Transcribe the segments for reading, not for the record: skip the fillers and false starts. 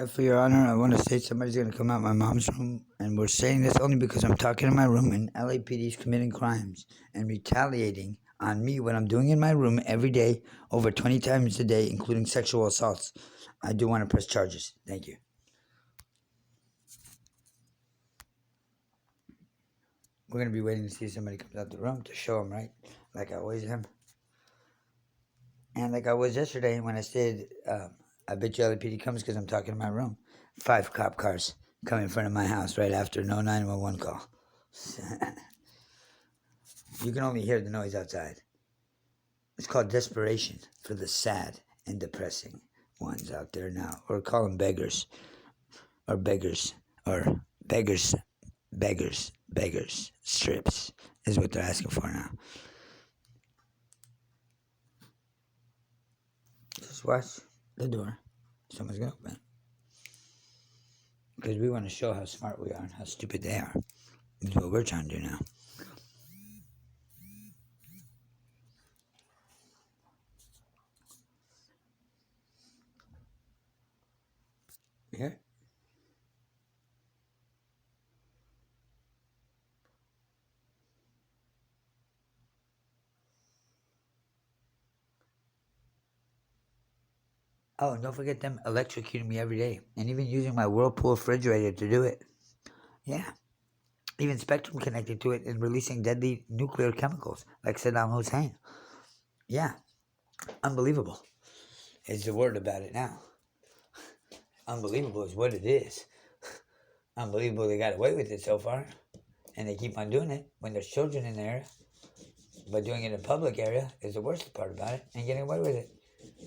For your honor, I want to say somebody's going to come out my mom's room, and we're saying this only because I'm talking in my room, and LAPD is committing crimes and retaliating on me when I'm doing in my room every day, over 20 times a day, including sexual assaults. I do want to press charges. Thank you. We're going to be waiting to see if somebody comes out the room to show them, right? Like I always am. And like I was yesterday when I said, I bet you LAPD comes because I'm talking in my room. 5 cop cars come in front of my house right after no 911 call. You can only hear the noise outside. It's called desperation for the sad and depressing ones out there now. Or call them beggars. Or beggars. Or beggars. Beggars. Beggars. Strips is what they're asking for now. Just watch the door. Someone's going to open it. Because we want to show how smart we are and how stupid they are. That's what we're trying to do now. Yeah. Oh, and don't forget them electrocuting me every day. And even using my Whirlpool refrigerator to do it. Yeah. Even Spectrum connected to it and releasing deadly nuclear chemicals like Saddam Hussein. Yeah. Unbelievable is the word about it now. Unbelievable is what it is. Unbelievable they got away with it so far. And they keep on doing it when there's children in there. But doing it in a public area is the worst part about it. And getting away with it.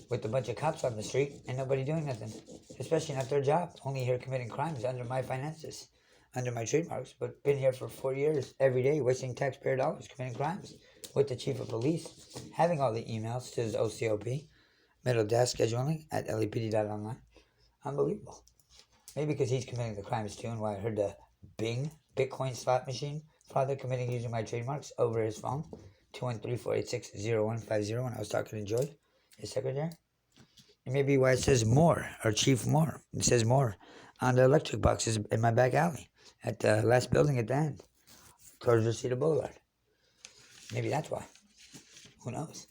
With a bunch of cops on the street and nobody doing nothing. Especially not their job. Only here committing crimes under my finances. Under my trademarks. But been here for 4 years. Every day wasting taxpayer dollars committing crimes. With the chief of police. Having all the emails to his OCOP. Middle desk scheduling at LAPD.online. Unbelievable. Maybe because he's committing the crimes too, and why I heard the Bing Bitcoin slot machine father committing using my trademarks over his phone, 213-486-0150 when I was talking to Joy, his secretary. And maybe why it says more, or Chief Moore. It says more on the electric boxes in my back alley at the last building at the end, towards Reseda Boulevard. Maybe that's why. Who knows?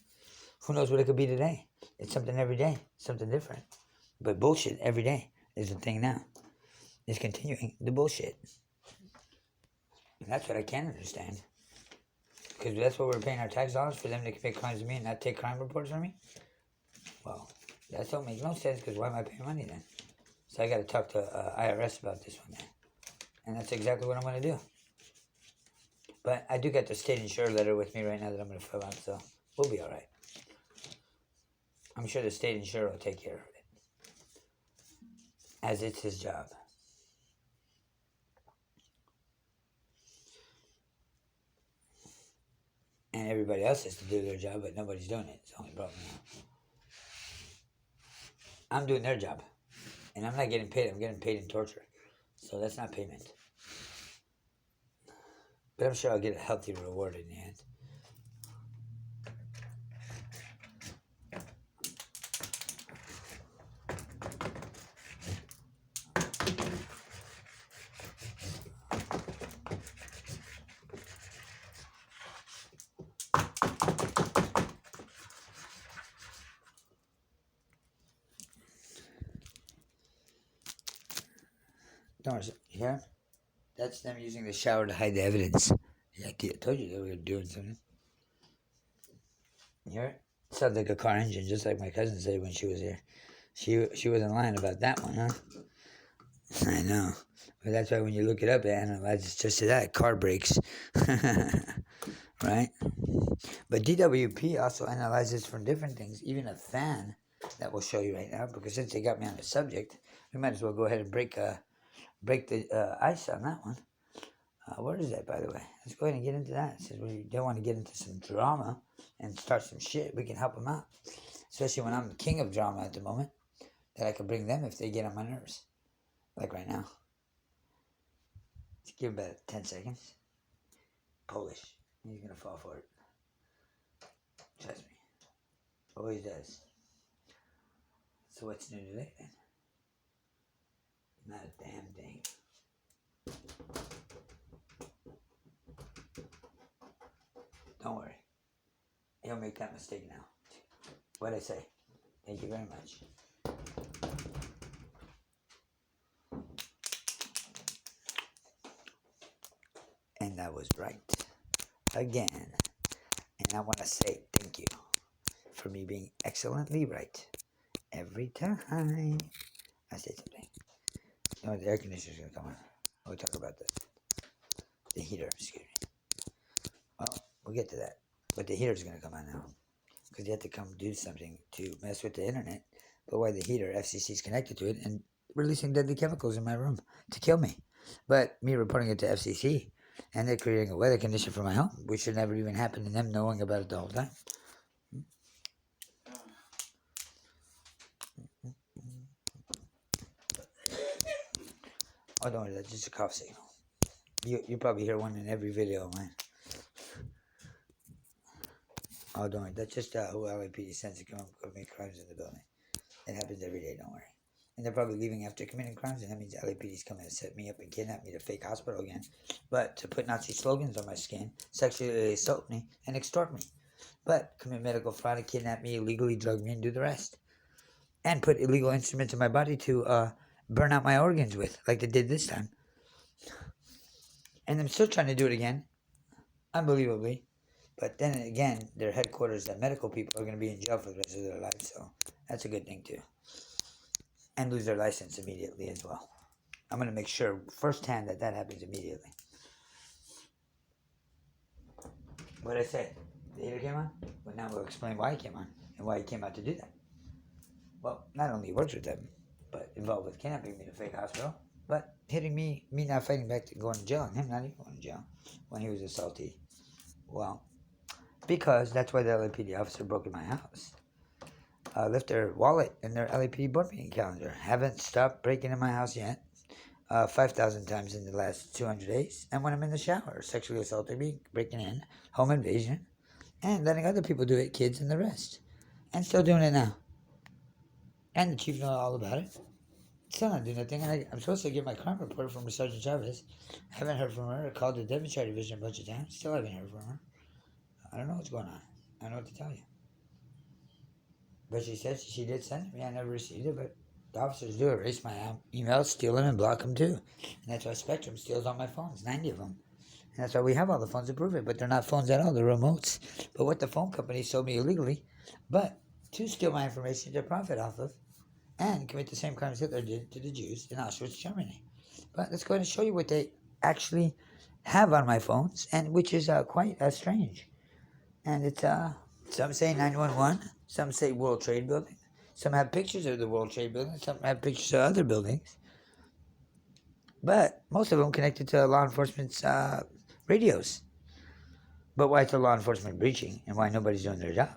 Who knows what it could be today? It's something every day, something different. But bullshit every day is the thing now. Is continuing the bullshit. And that's what I can't understand. Because that's what we're paying our tax dollars for, them to commit crimes to me and not take crime reports from me? Well, that don't make no sense, because why am I paying money then? So I got to talk to IRS about this one then. And that's exactly what I'm going to do. But I do get the state insurer letter with me right now that I'm going to fill out, so we'll be all right. I'm sure the state insurer will take care of it. As it's his job. And everybody else has to do their job, but nobody's doing it. It's the only problem now. I'm doing their job. And I'm not getting paid. I'm getting paid in torture. So that's not payment. But I'm sure I'll get a healthy reward in the end. Don't worry. You hear? That's them using the shower to hide the evidence. Yeah, I told you they were doing something. You hear it? Sounds like a car engine, just like my cousin said when she was here. She wasn't lying about that one, huh? I know. But that's why when you look it up, it analyzes just to that. Car brakes. Right? But DWP also analyzes for different things. Even a fan that we'll show you right now. Because since they got me on the subject, we might as well go ahead and break the ice on that one. Where is that, by the way? Let's go ahead and get into that. Since we don't want to get into some drama and start some shit, we can help them out. Especially when I'm the king of drama at the moment. That I can bring them if they get on my nerves. Like right now. Let's give about 10 seconds. Polish. He's going to fall for it. Trust me. Always does. So what's new today then? Not a damn thing. Don't worry. He'll make that mistake now. What'd I say? Thank you very much. And I was right. Again. And I want to say thank you for me being excellently right. Every time I say something. You know, the air conditioner's going to come on. We'll talk about the heater, excuse me. Well, we'll get to that. But the heater's going to come on now. Because you have to come do something to mess with the internet. But why the heater, FCC is connected to it and releasing deadly chemicals in my room to kill me. But me reporting it to FCC and they're creating a weather condition for my home, which should never even happen and them knowing about it the whole time. Oh, don't worry, that's just a cough signal. You probably hear one in every video of mine. Oh, don't worry, that's just who LAPD sends to commit crimes in the building. It happens every day, don't worry. And they're probably leaving after committing crimes, and that means LAPD's coming to set me up and kidnap me to fake hospital again. But to put Nazi slogans on my skin, sexually assault me, and extort me. But commit medical fraud and kidnap me, illegally drug me, and do the rest. And put illegal instruments in my body to burn out my organs with, like they did this time. And I'm still trying to do it again, unbelievably. But then again, their headquarters, the medical people, are going to be in jail for the rest of their lives, so that's a good thing too. And lose their license immediately as well. I'm going to make sure firsthand that happens immediately. What did I say? The heater came on? Well, now we'll explain why it came on and why he came out to do that. Well, not only works with them, but involved with kidnapping me to fake hospital, but hitting me not fighting back to going to jail, and him not even going to jail when he was assaulted. Well, because that's why the LAPD officer broke in my house. Left their wallet in their LAPD board meeting calendar. Haven't stopped breaking in my house yet. 5,000 times in the last 200 days. And when I'm in the shower, sexually assaulting me, breaking in, home invasion, and letting other people do it, kids and the rest. And still doing it now. And the chief knows all about it. Still not doing nothing. And I'm supposed to get my crime report from Sergeant Chavez. Haven't heard from her. I called the Devonshire Division a bunch of times. Still haven't heard from her. I don't know what's going on. I don't know what to tell you. But she said she did send it me. I never received it, but the officers do erase my emails, steal them, and block them too. And that's why Spectrum steals all my phones, 90 of them. And that's why we have all the phones to prove it, but they're not phones at all, they're remotes. But what the phone company sold me illegally, but to steal my information to profit off of, and commit the same crimes Hitler did to the Jews in Auschwitz, Germany. But let's go ahead and show you what they actually have on my phones, and which is quite strange. And it's, some say 911, some say World Trade Building, some have pictures of the World Trade Building, some have pictures of other buildings. But most of them connected to law enforcement's radios. But why is the law enforcement breaching, and why nobody's doing their job?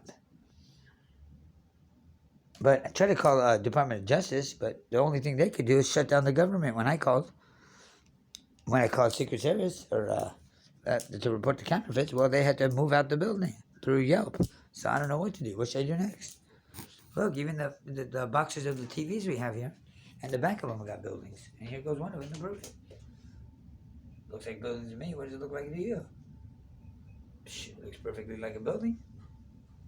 But I tried to call Department of Justice, but the only thing they could do is shut down the government when I called. When I called Secret Service or to report the counterfeits, well, they had to move out the building through Yelp. So I don't know what to do. What should I do next? Look, even the boxes of the TVs we have here, and the back of them got buildings. And here goes one of them to prove it. Looks like buildings to me. What does it look like to you? It looks perfectly like a building.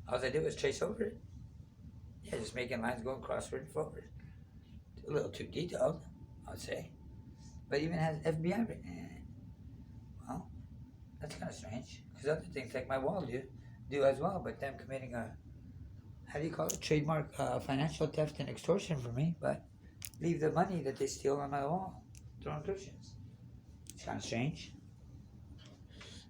All I did was trace over it. Yeah, just making lines going crossward and forward. A little too detailed, I'd say. But even has FBI written in it. Well, that's kind of strange. Because other things like my wall do as well. But them committing a, how do you call it? Trademark financial theft and extortion for me. But leave the money that they steal on my wall. Throwing cushions. It's kind of strange.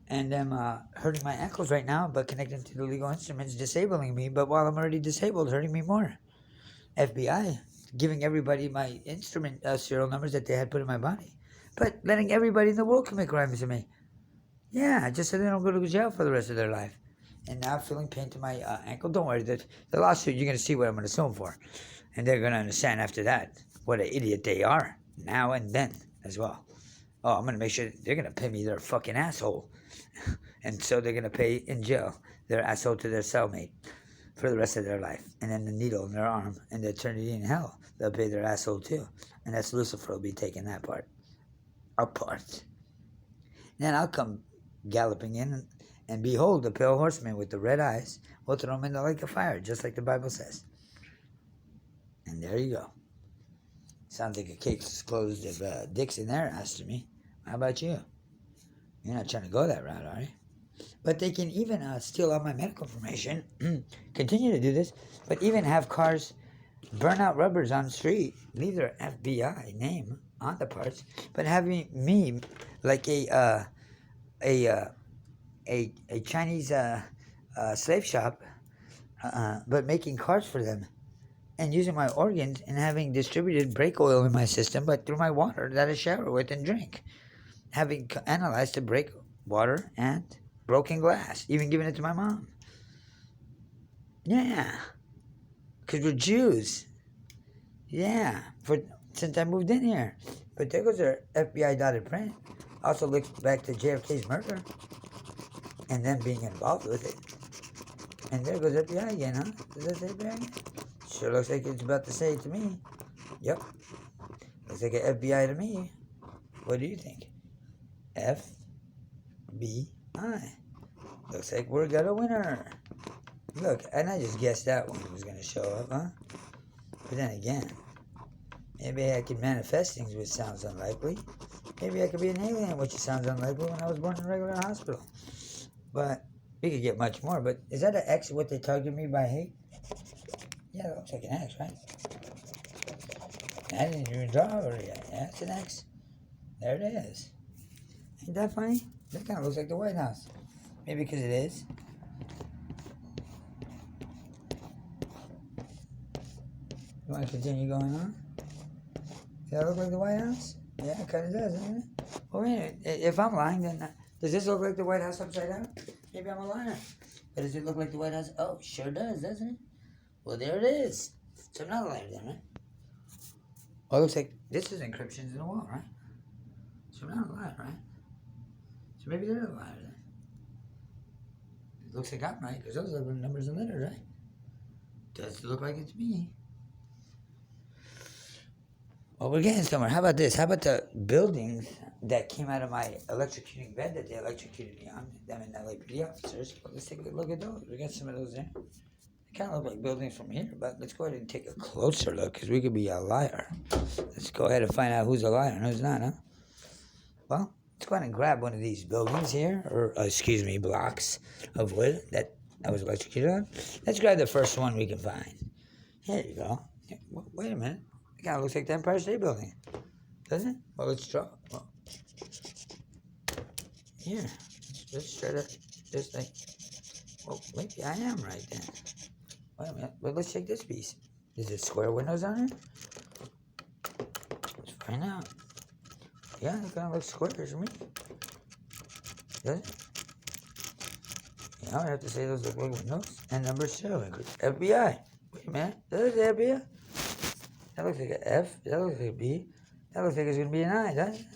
And them hurting my ankles right now, but connecting to the legal instruments, disabling me. But while I'm already disabled, hurting me more. FBI giving everybody my instrument serial numbers that they had put in my body, but letting everybody in the world commit crimes to me. Yeah, just so they don't go to jail for the rest of their life. And now feeling pain to my ankle. Don't worry, the lawsuit, you're going to see what I'm going to sue them for. And they're going to understand after that what an idiot they are, now and then as well. Oh, I'm going to make sure they're going to pay me their fucking asshole. And so they're going to pay in jail their asshole to their cellmate. for the rest of their life. And then the needle in their arm and the eternity in hell, they'll pay their asshole too. And that's Lucifer will be taking that part apart. Then I'll come galloping in, and behold, the pale horseman with the red eyes will throw him in the lake of fire, just like the Bible says. And there you go. Sounds like a case closed of dicks in their ass to me. How about you? You're not trying to go that route, are you? But they can even steal all my medical information, continue to do this, but even have cars burn out rubbers on the street, leave their FBI name on the parts, but having me like a Chinese slave shop, but making cars for them and using my organs and having distributed brake oil in my system, but through my water that I shower with and drink, having analyzed the brake water and broken glass, even giving it to my mom. Yeah, because we're Jews. Yeah, since I moved in here. But there goes their FBI dotted print. Also looks back to JFK's murder and them being involved with it. And there goes FBI again, huh? Does that say FBI again? Sure looks like it's about to say it to me. Yep. Looks like an FBI to me. What do you think? FBI. Looks like we got a winner. Look, and I just guessed that one was going to show up, huh? But then again, maybe I could manifest things, which sounds unlikely. Maybe I could be an alien, which sounds unlikely when I was born in a regular hospital. But we could get much more. But is that an X, what they targeted me by hate? Yeah, that looks like an X, right? I didn't even draw over it yet. Yeah, it's an X. There it is. Ain't that funny? That kind of looks like the White House. Maybe because it is. You want to continue going on? Does that look like the White House? Yeah, it kind of does, doesn't it? Well, wait a minute. If I'm lying, then does this look like the White House upside down? Maybe I'm a liar. But does it look like the White House? Oh, sure does, doesn't it? Well, there it is. So I'm not a liar then, right? Well, it looks like this is encryptions in the wall, right? So I'm not a liar, right? So maybe they're a liar then. It looks like I'm right, because those are the numbers and letters, right? Does look like it's me. Well, we're getting somewhere. How about this? How about the buildings that came out of my electrocuting bed that they electrocuted me on? Them and LAPD officers. Well, let's take a good look at those. We got some of those there. They kind of look like buildings from here, but let's go ahead and take a closer look, because we could be a liar. Let's go ahead and find out who's a liar and who's not, huh? Well, let's go ahead and grab one of these buildings here, or blocks of wood that I was electrocuted on. Let's grab the first one we can find. Here you go. Wait a minute. It kind of looks like the Empire State Building, doesn't it? Well, let's draw. Well, here, let's try to just like. Well, maybe I am right then. Wait a minute. Well, let's check this piece. Is it square windows on it? Let's find out. Yeah, it kind of looks square to me. Does it? Yeah, I have to say those look like windows. And number 7, FBI. Wait a minute. There's the FBI. That looks like an F. That looks like a B. That looks like it's going to be an I, doesn't it?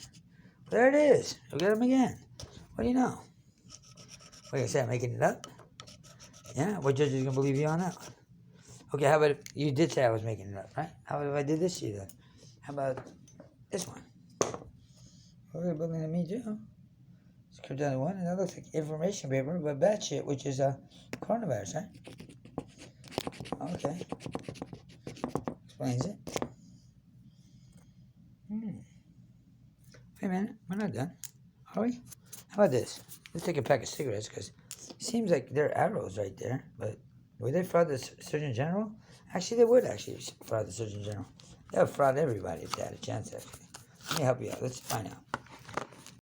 There it is. We got them again. What do you know? What do you say? I'm making it up? Yeah? What judge is going to believe you on that one? Okay, how about if you did say I was making it up, right? How about if I did this to you then? How about this one? Well, they're building to me too. Let's go down to one, and that looks like information paper, but bad shit, which is coronavirus, right? Okay. Explains it. Wait a minute, we're not done, are we? How about this? Let's take a pack of cigarettes, because it seems like there are arrows right there, but would they fraud the Surgeon General? Actually, they would actually fraud the Surgeon General. They would fraud everybody if they had a chance, actually. Let me help you out. Let's find out.